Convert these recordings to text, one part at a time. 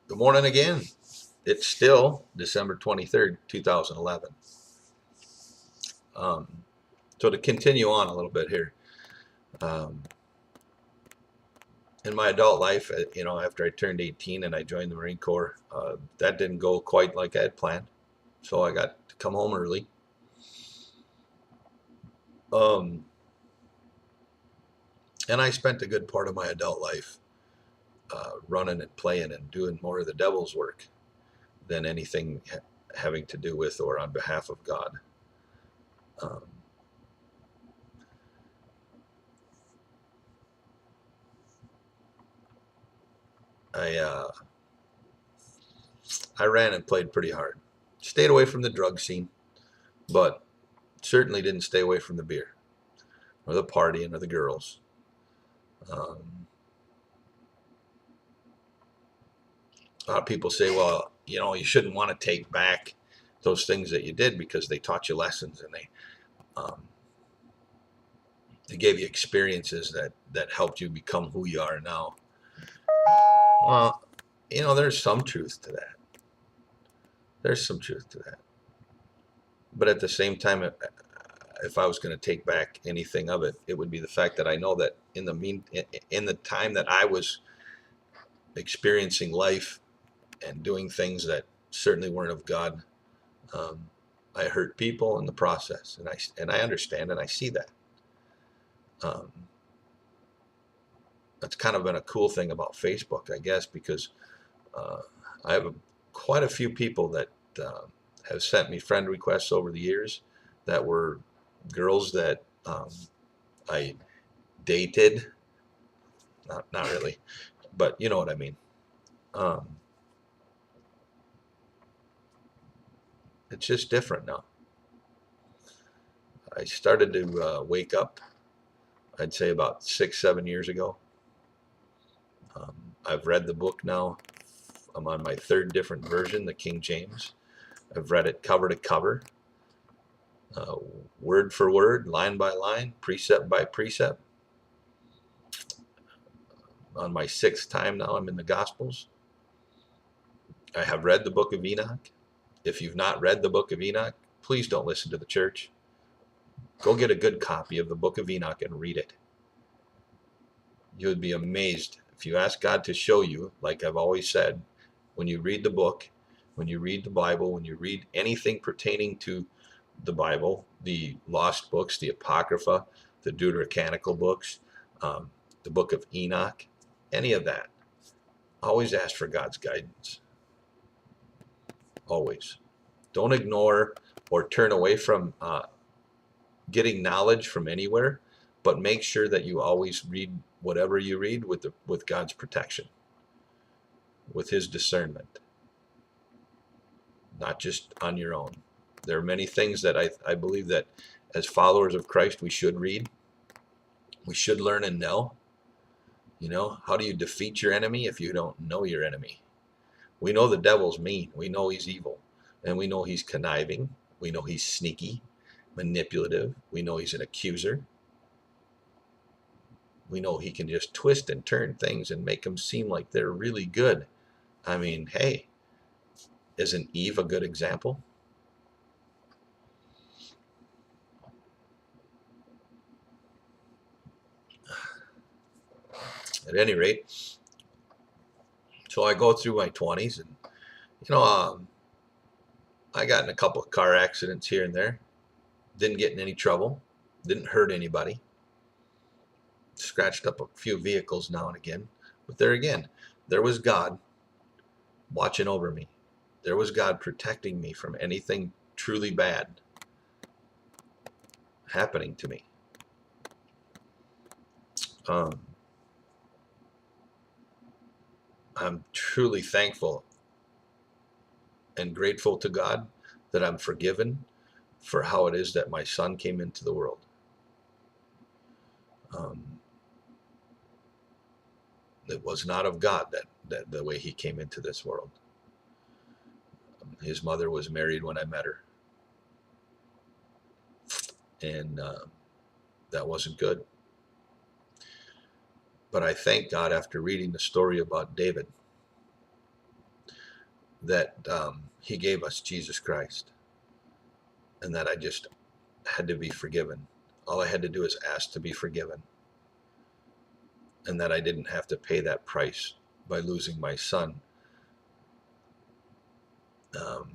Good morning again. It's still December 23rd, 2011. Um, so to continue on a little bit here, um, in my adult life, after I turned 18 and I joined the Marine Corps, that didn't go quite like I had planned. So I got to come home early. Um, and I spent a good part of my adult life running and playing and doing more of the devil's work than anything having to do with or on behalf of God. Um, I I ran and played pretty hard. Stayed away from the drug scene, but certainly didn't stay away from the beer or the partying or the girls. Um, a lot of people say, well, you shouldn't want to take back those things that you did because they taught you lessons and um, they gave you experiences that helped you become who you are now. Well, there's some truth to that. There's some truth to that. But at the same time, if I was going to take back anything of it, it would be the fact that I know that in the time that I was experiencing life and doing things that certainly weren't of God, um, I hurt people in the process, and I understand and I see that. Um, that's kind of been a cool thing about Facebook, I guess, because uh, I have quite a few people that uh, have sent me friend requests over the years that were girls that I dated. Not really, but you know what I mean. Um, it's just different now. I started to wake up, I'd say about 6, 7 years ago. I've read the book now. I'm on my third different version, the King James. I've read it cover to cover, uh, word for word, line by line, precept by precept. On my sixth time now, I'm in the Gospels. I have read the book of Enoch. If you've not read the book of Enoch, please don't listen to the church. Go get a good copy of the book of Enoch and read it. You would be amazed if you ask God to show you, like I've always said, when you read the book, when you read the Bible, when you read anything pertaining to the Bible, the lost books, the Apocrypha, the Deuterocanonical books, the book of Enoch, any of that, always ask for God's guidance. Always. Don't ignore or turn away from getting knowledge from anywhere, but make sure that you always read whatever you read with God's protection, with His discernment, not just on your own. There are many things that I believe that as followers of Christ we should read. We should learn and know. How do you defeat your enemy if you don't know your enemy? We know the devil's mean. We know he's evil. And we know he's conniving. We know he's sneaky, manipulative. We know he's an accuser. We know he can just twist and turn things and make them seem like they're really good. I mean, hey, isn't Eve a good example? At any rate, so I go through my 20s and, I got in a couple of car accidents here and there. Didn't get in any trouble. Didn't hurt anybody. Scratched up a few vehicles now and again. But there again, there was God watching over me. There was God protecting me from anything truly bad happening to me. I'm truly thankful and grateful to God that I'm forgiven for how it is that my son came into the world. It was not of God that the way he came into this world. His mother was married when I met her, and that wasn't good. But I thank God after reading the story about David that he gave us Jesus Christ, and that I just had to be forgiven. All I had to do is ask to be forgiven, and that I didn't have to pay that price by losing my son.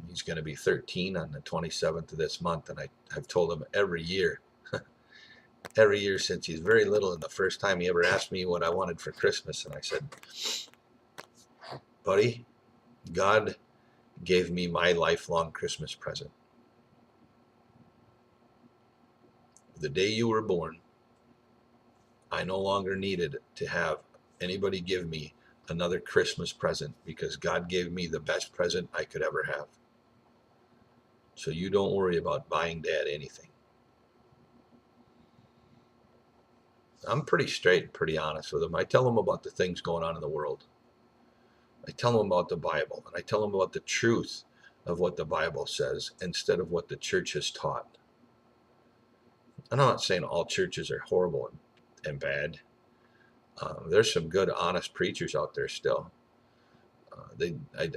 He's going to be 13 on the 27th of this month, and I've told him every year since he's very little, and the first time he ever asked me what I wanted for Christmas, and I said, buddy, God gave me my lifelong Christmas present. The day you were born, I no longer needed to have anybody give me another Christmas present, because God gave me the best present I could ever have. So you don't worry about buying Dad anything. I'm pretty straight and pretty honest with him. I tell him about the things going on in the world. I tell him about the Bible, and I tell him about the truth of what the Bible says instead of what the church has taught. And I'm not saying all churches are horrible and bad. There's some good, honest preachers out there still.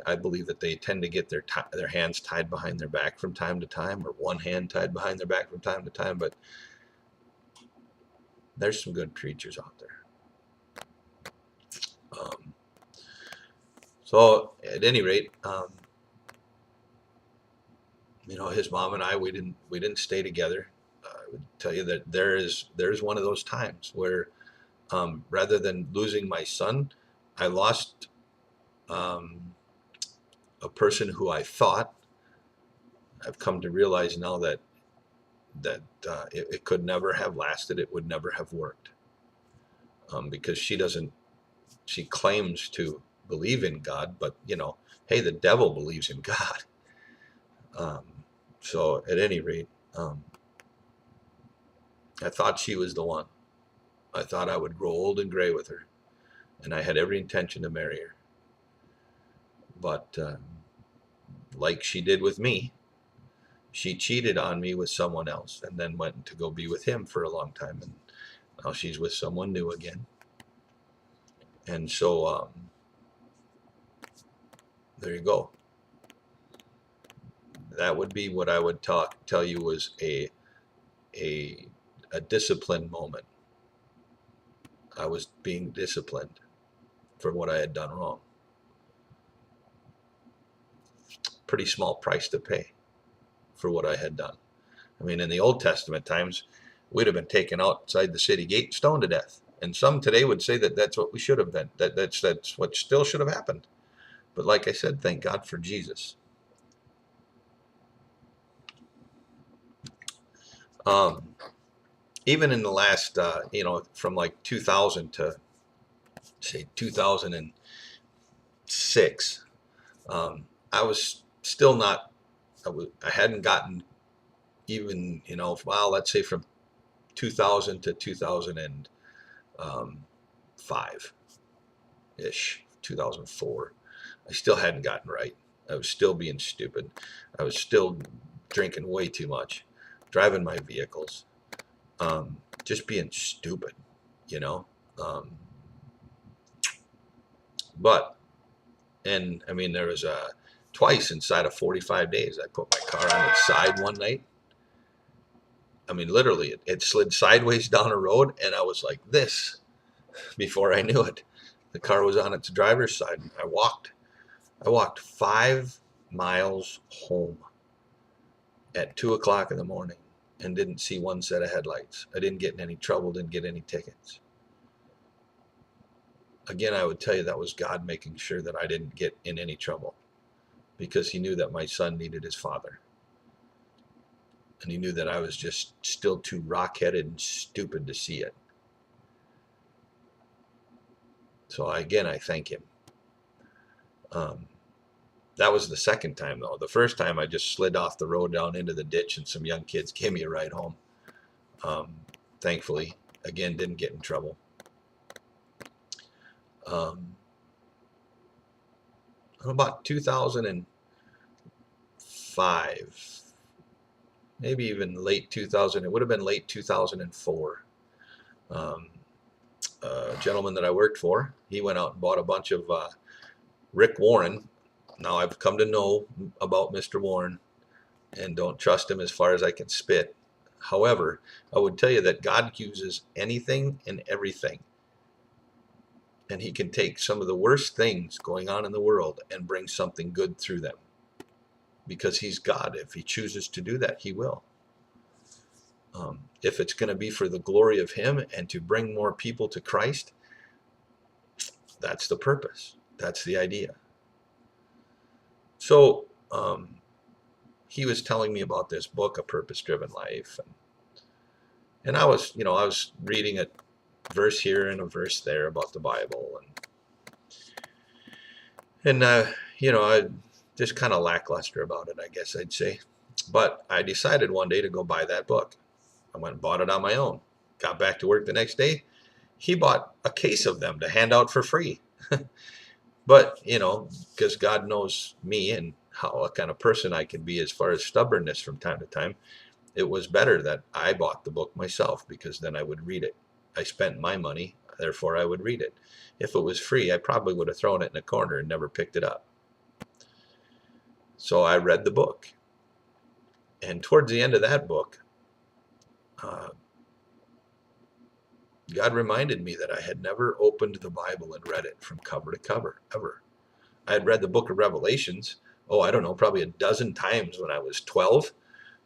I believe that they tend to get their hands tied behind their back from time to time, or one hand tied behind their back from time to time. But there's some good preachers out there. So at any rate, his mom and I, we didn't stay together. I would tell you that there's one of those times where, rather than losing my son, I lost a person who I thought, I've come to realize now that it could never have lasted. It would never have worked, because she claims to believe in God, but hey, the devil believes in God. So at any rate, I thought she was the one. I thought I would grow old and gray with her, and I had every intention to marry her. But like she did with me, she cheated on me with someone else, and then went to go be with him for a long time, and now she's with someone new again. And so there you go. That would be what I would tell you was a discipline moment. I was being disciplined for what I had done wrong. Pretty small price to pay for what I had done. I mean, in the Old Testament times, we'd have been taken outside the city gate, stoned to death. And some today would say that that's what we should have been. That's what still should have happened. But like I said, thank God for Jesus. Even in the last, from like 2000 to say 2006, I was still not. I hadn't gotten even, let's say from 2000 to 2005 ish, 2004. I still hadn't gotten right. I was still being stupid. I was still drinking way too much, driving my vehicles, just being stupid, and I mean, there was twice inside of 45 days, I put my car on its side one night. I mean, literally, it slid sideways down a road, and I was like this. Before I knew it, the car was on its driver's side. I walked 5 miles home at 2 o'clock in the morning and didn't see one set of headlights. I didn't get in any trouble, didn't get any tickets. Again, I would tell you that was God making sure that I didn't get in any trouble, because he knew that my son needed his father. And he knew that I was just still too rock-headed and stupid to see it. So I thank him. That was the second time, though. The first time I just slid off the road down into the ditch, and some young kids gave me a ride home. Thankfully, again, didn't get in trouble. About 2005, maybe even late 2000, it would have been late 2004. a gentleman that I worked for. He went out and bought a bunch of Rick Warren. Now I've come to know about Mr. Warren and don't trust him as far as I can spit. However, I would tell you that God uses anything and everything. And he can take some of the worst things going on in the world and bring something good through them. Because he's God. If he chooses to do that, he will. If it's going to be for the glory of him and to bring more people to Christ, that's the purpose. That's the idea. So he was telling me about this book, A Purpose-Driven Life. And I was reading a verse here and a verse there about the Bible. And I just kind of lackluster about it, I guess I'd say. But I decided one day to go buy that book. I went and bought it on my own. Got back to work the next day. He bought a case of them to hand out for free. But, because God knows me and what kind of person I can be as far as stubbornness from time to time, it was better that I bought the book myself, because then I would read it. I spent my money, therefore I would read it. If it was free, I probably would have thrown it in a corner and never picked it up. So I read the book. And towards the end of that book, God reminded me that I had never opened the Bible and read it from cover to cover, ever. I had read the book of Revelations, I don't know, probably a dozen times when I was 12,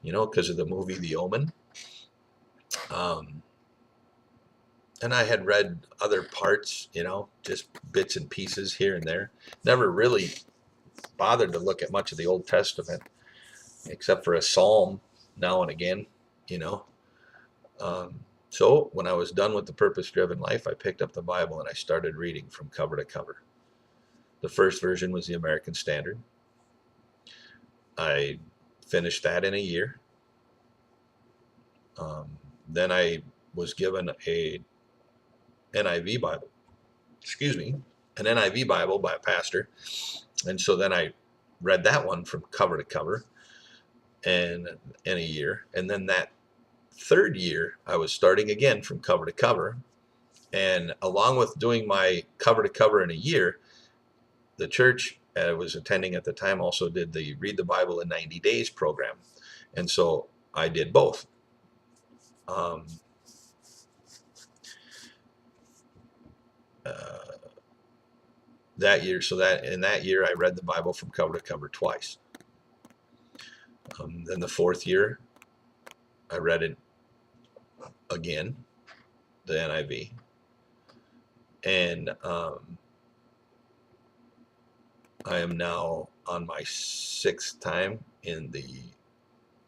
because of the movie The Omen. And I had read other parts, just bits and pieces here and there. Never really bothered to look at much of the Old Testament, except for a psalm now and again, So when I was done with The Purpose-Driven Life, I picked up the Bible and I started reading from cover to cover. The first version was the American Standard. I finished that in a year. Then I was given a NIV Bible. An NIV Bible by a pastor. And so then I read that one from cover to cover in a year. And then that third year, I was starting again from cover to cover. And along with doing my cover to cover in a year, the church I was attending at the time also did the Read the Bible in 90 Days program. And so I did both. That year, in that year, I read the Bible from cover to cover twice. Then the fourth year, I read it again, the NIV. And I am now on my 6th time in the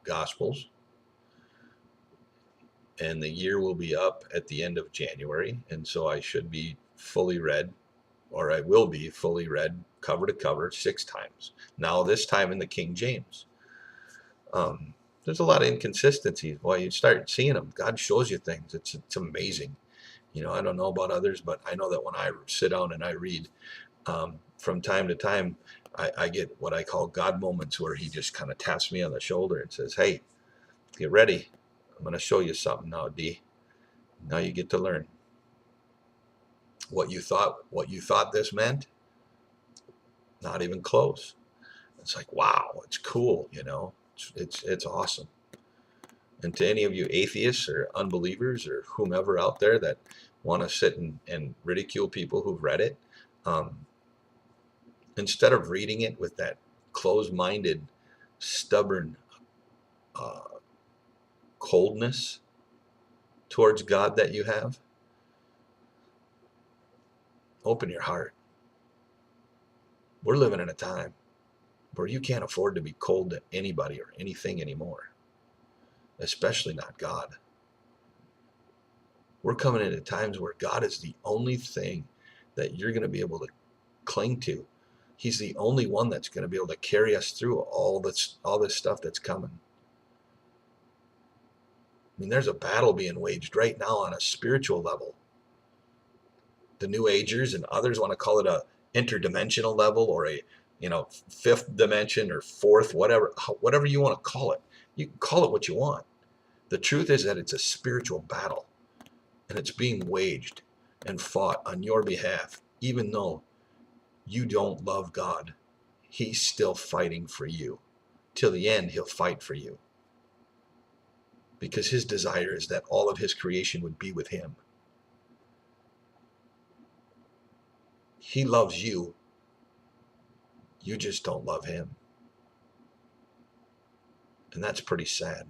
Gospels. And the year will be up at the end of January. And so I should be fully read, or I will be fully read cover to cover 6 times. Now this time in the King James. There's a lot of inconsistencies. Well, you start seeing them. God shows you things. It's amazing. I don't know about others, but I know that when I sit down and I read, from time to time, I get what I call God moments, where he just kind of taps me on the shoulder and says, hey, get ready. I'm going to show you something now, D. Now you get to learn. What you thought this meant, not even close. It's like, wow, it's cool, it's awesome. And to any of you atheists or unbelievers or whomever out there that want to sit and ridicule people who've read it, instead of reading it with that closed-minded, stubborn coldness towards God that you have, open your heart. We're living in a time where you can't afford to be cold to anybody or anything anymore, especially not God. We're coming into times where God is the only thing that you're going to be able to cling to. He's the only one that's going to be able to carry us through all this stuff that's coming. I mean, there's a battle being waged right now on a spiritual level. The New Agers and others want to call it a interdimensional level, or a 5th dimension or 4th, whatever you want to call it. You can call it what you want. The truth is that it's a spiritual battle, and it's being waged. and fought on your behalf, even though you don't love God. He's still fighting for you. Till the end, he'll fight for you. Because his desire is that all of his creation would be with him. He loves you. You just don't love him. And that's pretty sad.